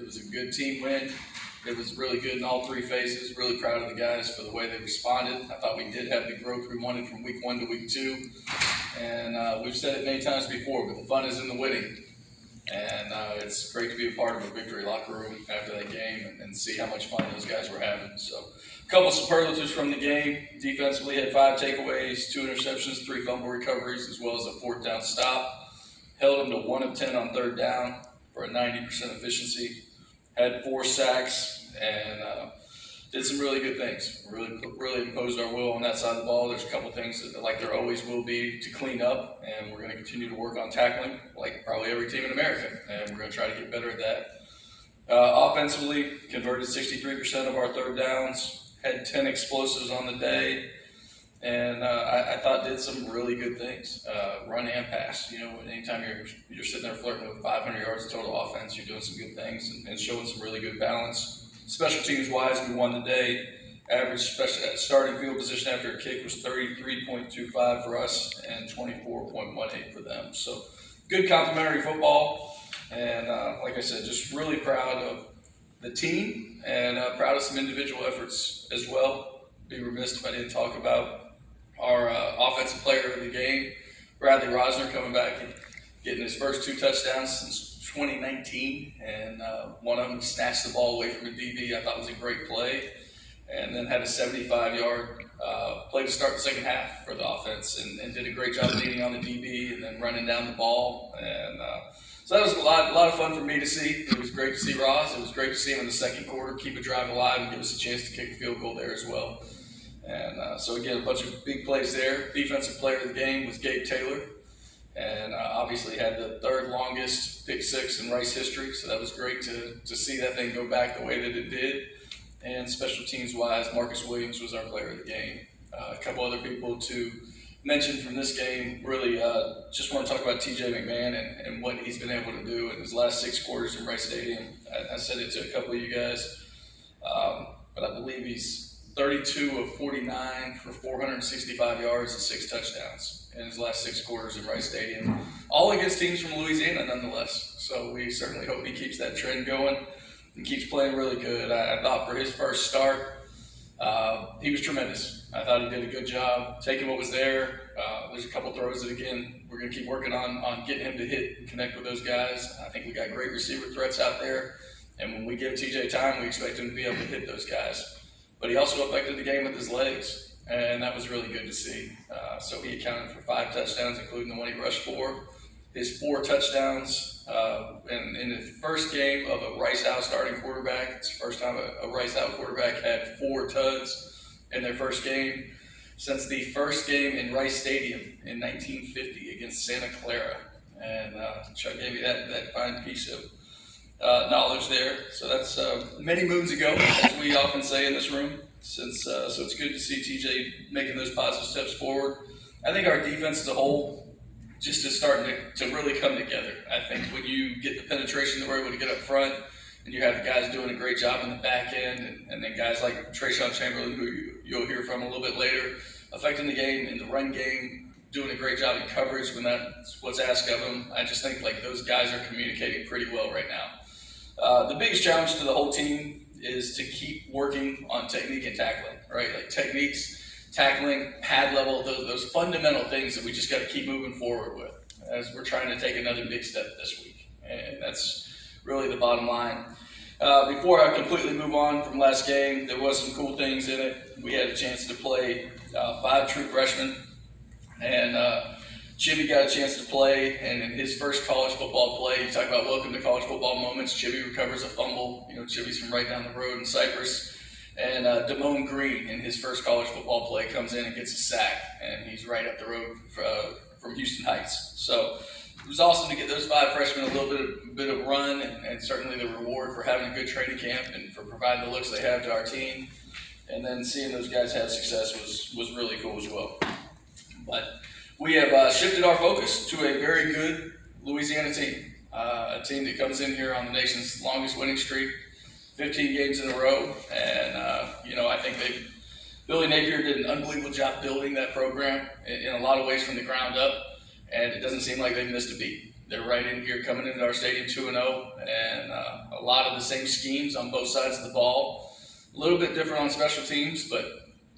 It was a good team win. It was really good in all three phases. Really proud of the guys for the way they responded. I thought we did have the growth we wanted from week 1 to week 2. And we've said it many times before, but the fun is in the winning. And it's great to be a part of a victory locker room after that game and see how much fun those guys were having. So a couple superlatives from the game. Defensively had 5 takeaways, 2 interceptions, 3 fumble recoveries, as well as a 4th down stop. Held them to 1 of 10 on 3rd down for a 90% efficiency. Had 4 sacks and did some really good things. Really imposed our will on that side of the ball. There's a couple things that, like there always will be, to clean up, and we're going to continue to work on tackling, like probably every team in America, and we're going to try to get better at that. Offensively, converted 63% of our 3rd downs, had 10 explosives on the day, and I thought did some really good things, run and pass. You know, anytime you're sitting there flirting with 500 yards of total offense, you're doing some good things and showing some really good balance. Special teams wise, we won the day. Average starting field position after a kick was 33.25 for us and 24.18 for them. So good complimentary football. And like I said, just really proud of the team and proud of some individual efforts as well. Be remiss if I didn't talk about our offensive player of the game, Bradley Rosner, coming back and getting his first 2 touchdowns since 2019, and one of them snatched the ball away from a DB. I thought was a great play, and then had a 75-yard play to start the second half for the offense, and did a great job leading on the DB and then running down the ball. And so that was a lot of fun for me to see. It was great to see Roz. It was great to see him in the second quarter keep a drive alive and give us a chance to kick a field goal there as well. And so again, a bunch of big plays there. Defensive player of the game was Gabe Taylor. And obviously had the 3rd longest pick 6 in Rice history, so that was great to see that thing go back the way that it did. And special teams wise, Marcus Williams was our player of the game. A couple other people to mention from this game, really just want to talk about TJ McMahon and what he's been able to do in his last 6 quarters in Rice Stadium. I said it to a couple of you guys, but I believe he's 32 of 49 for 465 yards and 6 touchdowns in his last 6 quarters in Rice Stadium, all against teams from Louisiana nonetheless. So we certainly hope he keeps that trend going and keeps playing really good. I thought for his first start, he was tremendous. I thought he did a good job taking what was there. There's a couple throws that, again, we're going to keep working on getting him to hit and connect with those guys. I think we got great receiver threats out there, and when we give TJ time, we expect him to be able to hit those guys. But he also affected the game with his legs, and that was really good to see. So he accounted for 5 touchdowns, including the one he rushed for. His 4 touchdowns in the first game of a Rice-Owl starting quarterback. It's the first time a Rice-Owl quarterback had 4 tuds in their first game since the first game in Rice Stadium in 1950 against Santa Clara. And Chuck gave me that fine piece of knowledge there. So that's many moons ago, as we often say in this room. So it's good to see TJ making those positive steps forward. I think our defense as a whole just is starting to really come together. I think when you get the penetration that we're able to get up front, and you have the guys doing a great job in the back end, and then guys like Trayshawn Chamberlain, who you'll hear from a little bit later, affecting the game in the run game, doing a great job in coverage when that's what's asked of them. I just think like those guys are communicating pretty well right now. The biggest challenge to the whole team is to keep working on technique and tackling, right? Like techniques, tackling, pad level, those fundamental things that we just got to keep moving forward with as we're trying to take another big step this week. And that's really the bottom line. Before I completely move on from last game, there was some cool things in it. We had a chance to play 5 true freshmen, and Chibi got a chance to play, and in his first college football play, you talk about welcome to college football moments, Chibi recovers a fumble. You know, Chibi's from right down the road in Cypress. And BLOOMGREN, in his first college football play, comes in and gets a sack, and he's right up the road from Houston Heights. So it was awesome to get those 5 freshmen a little bit of run, and certainly the reward for having a good training camp and for providing the looks they have to our team. And then seeing those guys have success was really cool as well. But we have shifted our focus to a very good Louisiana team, a team that comes in here on the nation's longest winning streak, 15 games in a row. And, I think Billy Napier did an unbelievable job building that program in a lot of ways from the ground up. And it doesn't seem like they've missed a beat. They're right in here coming into our stadium 2-0, and a lot of the same schemes on both sides of the ball. A little bit different on special teams, but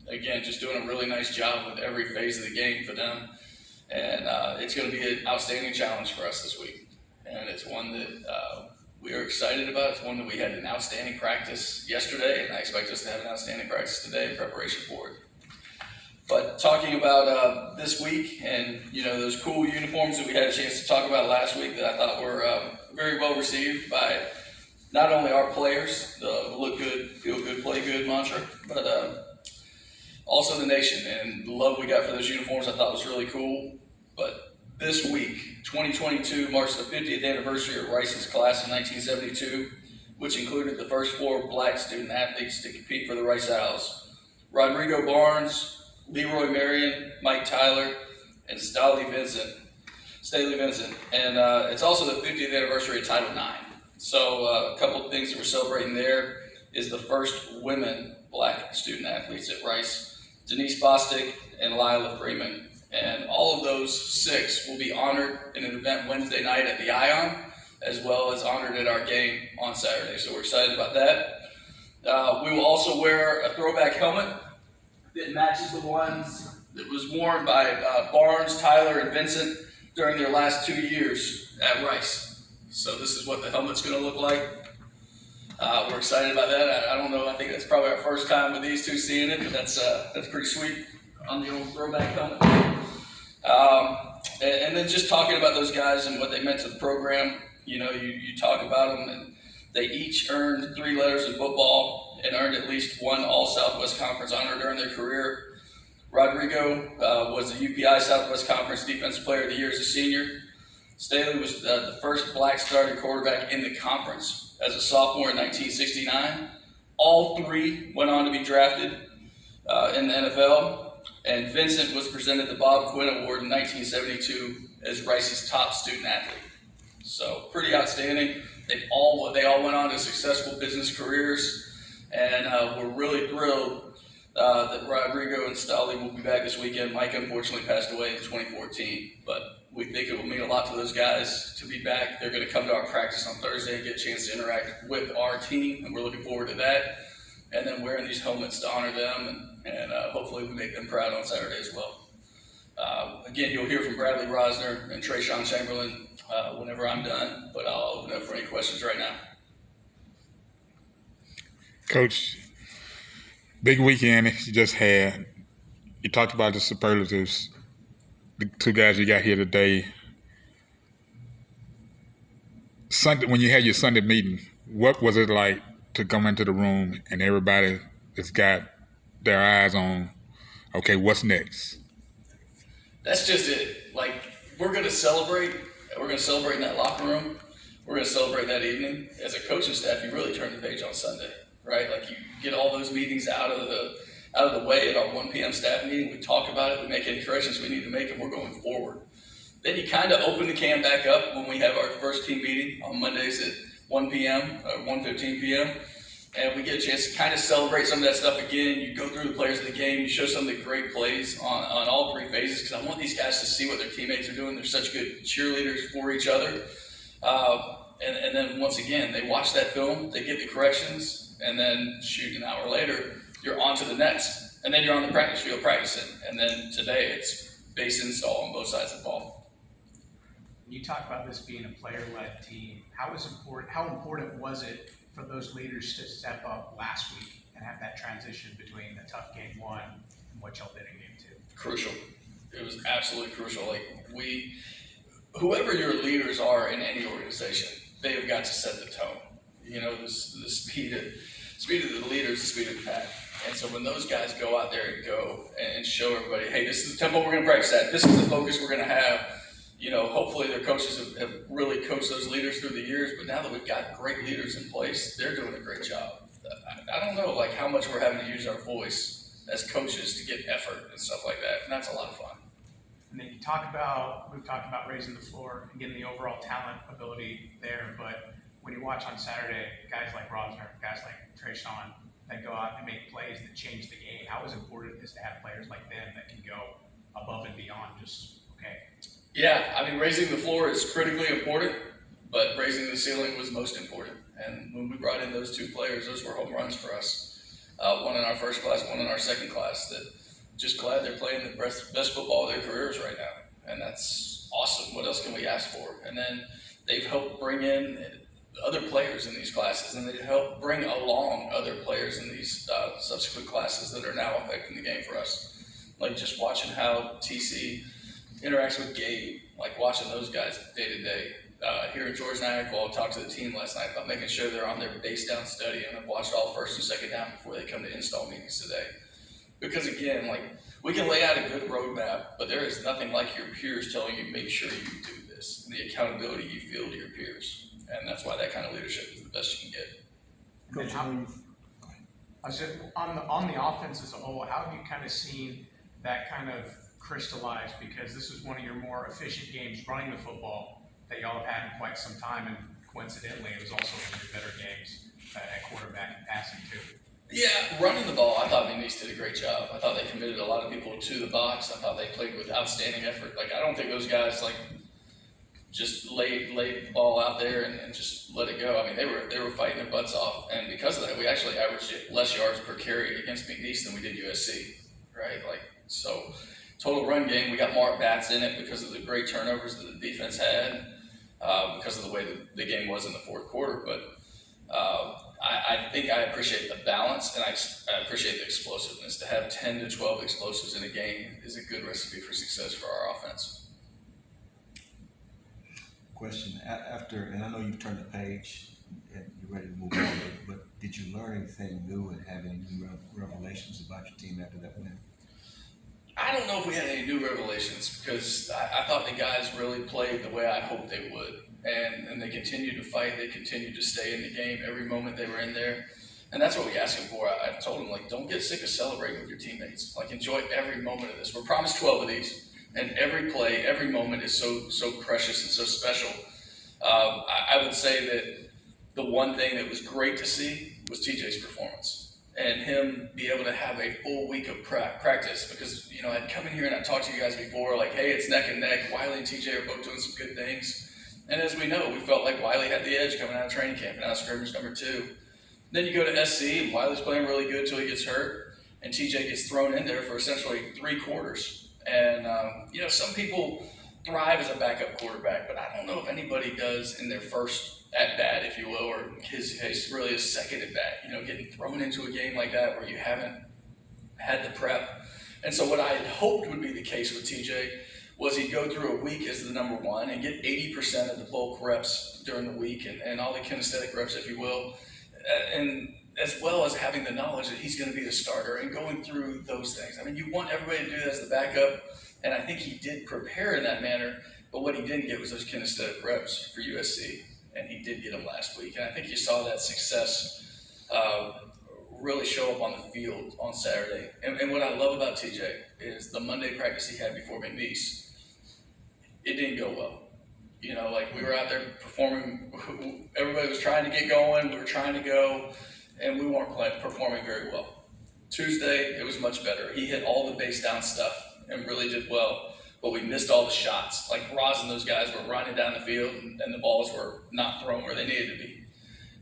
again, just doing a really nice job with every phase of the game for them. And it's going to be an outstanding challenge for us this week. And it's one that we are excited about. It's one that we had an outstanding practice yesterday, and I expect us to have an outstanding practice today in preparation for it. But talking about this week and, those cool uniforms that we had a chance to talk about last week that I thought were very well received by not only our players, the look good, feel good, play good mantra, but also the nation. And the love we got for those uniforms I thought was really cool. But this week, 2022 marks the 50th anniversary of Rice's class in 1972, which included the first 4 black student athletes to compete for the Rice OWLS. Rodrigo Barnes, Leroy Marion, Mike Tyler, and Staley Vincent. And it's also the 50th anniversary of Title IX. So a couple of things that we're celebrating there is the first women black student athletes at Rice, Denise Bostic and Lila Freeman. And all of those 6 will be honored in an event Wednesday night at the Ion, as well as honored at our game on Saturday. So we're excited about that. We will also wear a throwback helmet that matches the ones that was worn by Barnes, Tyler, and Vincent during their last 2 years at Rice. So this is what the helmet's going to look like. We're excited about that. I don't know. I think that's probably our first time with these 2 seeing it, but that's pretty sweet on the old throwback helmet. And then just talking about those guys and what they meant to the program. You talk about them, and they each earned 3 letters in football and earned at least 1 All-Southwest Conference honor during their career. Rodrigo was the UPI Southwest Conference Defensive Player of the Year as a senior. Staley was the first black starting quarterback in the conference as a sophomore in 1969. All 3 went on to be drafted in the NFL. And Vincent was presented the Bob Quinn Award in 1972 as Rice's top student athlete. So pretty outstanding. They all went on to successful business careers. And we're really thrilled that Rodrigo and Staley will be back this weekend. Mike unfortunately passed away in 2014, but we think it will mean a lot to those guys to be back. They're going to come to our practice on Thursday and get a chance to interact with our team, and we're looking forward to that. And then wearing these helmets to honor them, and hopefully we make them proud on Saturday as well. Again, you'll hear from Bradley Rosner and Trayshawn Chamberlain whenever I'm done, but I'll open up for any questions right now. Coach, big weekend you just had. You talked about the superlatives, the 2 guys you got here today. Sunday, when you had your Sunday meeting, what was it like to come into the room and everybody has got their eyes on, okay, what's next? That's just it. Like, we're going to celebrate. We're going to celebrate in that locker room. We're going to celebrate that evening. As a coaching staff, you really turn the page on Sunday. Right, like you get all those meetings out of the way at our 1 p.m. staff meeting. We talk about it. We make any corrections we need to make, and we're going forward. Then you kind of open the can back up when we have our first team meeting on Mondays at 1 p.m. or 1:15 p.m. And we get a chance to kind of celebrate some of that stuff again. You go through the players of the game. You show some of the great plays on all 3 phases, because I want these guys to see what their teammates are doing. They're such good cheerleaders for each other. And then once again, they watch that film. They get the corrections. And then, an hour later, you're on to the next. And then you're on the practice field practicing. And then today, it's base install on both sides of the ball. When you talk about this being a player-led team, how important was it for those leaders to step up last week and have that transition between the tough game 1 and what y'all did in game 2? Crucial. It was absolutely crucial. Whoever your leaders are in any organization, they have got to set the tone. The speed of the leaders, the speed of the pack. And so when those guys go out there and show everybody, hey, this is the tempo we're going to practice at. This is the focus we're going to have. Hopefully their coaches have really coached those leaders through the years. But now that we've got great leaders in place, they're doing a great job. I don't know how much we're having to use our voice as coaches to get effort and stuff like that. And that's a lot of fun. And then we've talked about raising the floor and getting the overall talent ability there, but when you watch on Saturday, guys like Rosner, guys like Trayshawn, that go out and make plays that change the game, how important it is to have players like them that can go above and beyond just, okay. Yeah, I mean, raising the floor is critically important, but raising the ceiling was most important. And when we brought in those two players, those were home runs for us. One in our first class, one in our second class. That just glad they're playing the best football of their careers right now, and that's awesome. What else can we ask for? And then they've helped bring in other players in these classes, and they've helped bring along other players in these subsequent classes that are now affecting the game for us. Like just watching how TC interacts with Gabe, like watching those guys day to day. Here at George Niagara, I talked to the team last night about making sure they're on their base down study, and I've watched all first and second down before they come to install meetings today. Because again, like we can lay out a good roadmap, but there is nothing like your peers telling you make sure you do this, and the accountability you feel to your peers, and that's why that kind of leadership is the best you can get. And I said on the offense as a whole, how have you kind of seen that kind of crystallize? Because this is one of your more efficient games running the football that y'all have had in quite some time, and coincidentally, it was also one of your better games at quarterback and passing too. Yeah, running the ball, I thought McNeese did a great job. I thought they committed a lot of people to the box. I thought they played with outstanding effort. Like I don't think those guys like just laid the ball out there and just let it go. I mean, they were fighting their butts off, and because of that, we actually averaged less yards per carry against McNeese than we did USC, right? Like so, total run game, we got more at-bats in it because of the great turnovers that the defense had, because of the way the game was in the fourth quarter. But I think I appreciate the balance, and I appreciate the explosiveness. To have 10 to 12 explosives in a game is a good recipe for success for our offense. Question, after, and I know you've turned the page and you're ready to move on, but did you learn anything new and have any new revelations about your team after that win? I don't know if we had any new revelations, because I thought the guys really played the way I hoped they would. And they continued to fight. They continued to stay in the game every moment they were in there. And that's what we asked them for. I told them, like, don't get sick of celebrating with your teammates. Like, enjoy every moment of this. We're promised 12 of these. And every play, every moment is so precious and so special. I would say that the one thing that was great to see was TJ's performance. And him be able to have a full week of practice, because, you know, I'd come in here and I'd talked to you guys before, like, hey, it's neck and neck. Wiley and TJ are both doing some good things. And as we know, we felt like Wiley had the edge coming out of training camp and out of scrimmage number 2. Then you go to SC, and Wiley's playing really good till he gets hurt, and TJ gets thrown in there for essentially 3 quarters. And, you know, some people thrive as a backup quarterback, but I don't know if anybody does in their first at-bat, if you will, or his really his second at-bat, you know, getting thrown into a game like that where you haven't had the prep. And so what I had hoped would be the case with TJ was he'd go through a week as the number 1 and get 80% of the bulk reps during the week and all the kinesthetic reps, if you will, and as well as having the knowledge that he's going to be the starter and going through those things. I mean, you want everybody to do that as the backup, and I think he did prepare in that manner, but what he didn't get was those kinesthetic reps for USC, and he did get them last week. And I think you saw that success really show up on the field on Saturday. And what I love about TJ is the Monday practice he had before McNeese, it didn't go well. You know, like we were out there performing, everybody was trying to get going, we were trying to go, and we weren't performing very well. Tuesday, it was much better. He hit all the base down stuff and really did well, but we missed all the shots. Like Roz and those guys were running down the field, and the balls were not thrown where they needed to be.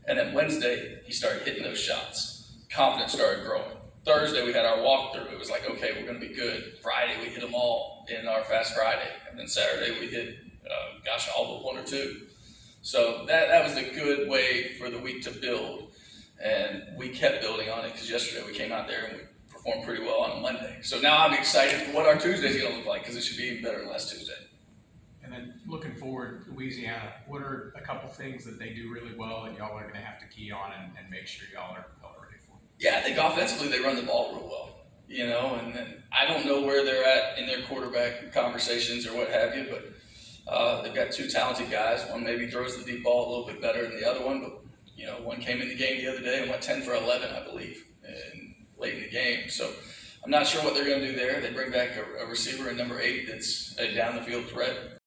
And then Wednesday, he started hitting those shots. Confidence started growing. Thursday, we had our walkthrough. It was like, okay, we're going to be good. Friday, we hit them all in our Fast Friday. And then Saturday, we hit, all but 1 or 2. So that was a good way for the week to build. And we kept building on it, because yesterday we came out there and we performed pretty well on a Monday. So now I'm excited for what our Tuesday's going to look like, because it should be even better than last Tuesday. And then looking forward, Louisiana, what are a couple things that they do really well that y'all are going to have to key on and make sure y'all are ready for? Yeah, I think offensively they run the ball real well, you know, and then I don't know where they're at in their quarterback conversations or what have you, but they've got 2 talented guys. One maybe throws the deep ball a little bit better than the other one, but, you know, one came in the game the other day and went 10 for 11, I believe, late in the game. So I'm not sure what they're going to do there. They bring back a receiver in number 8 that's a down the field threat.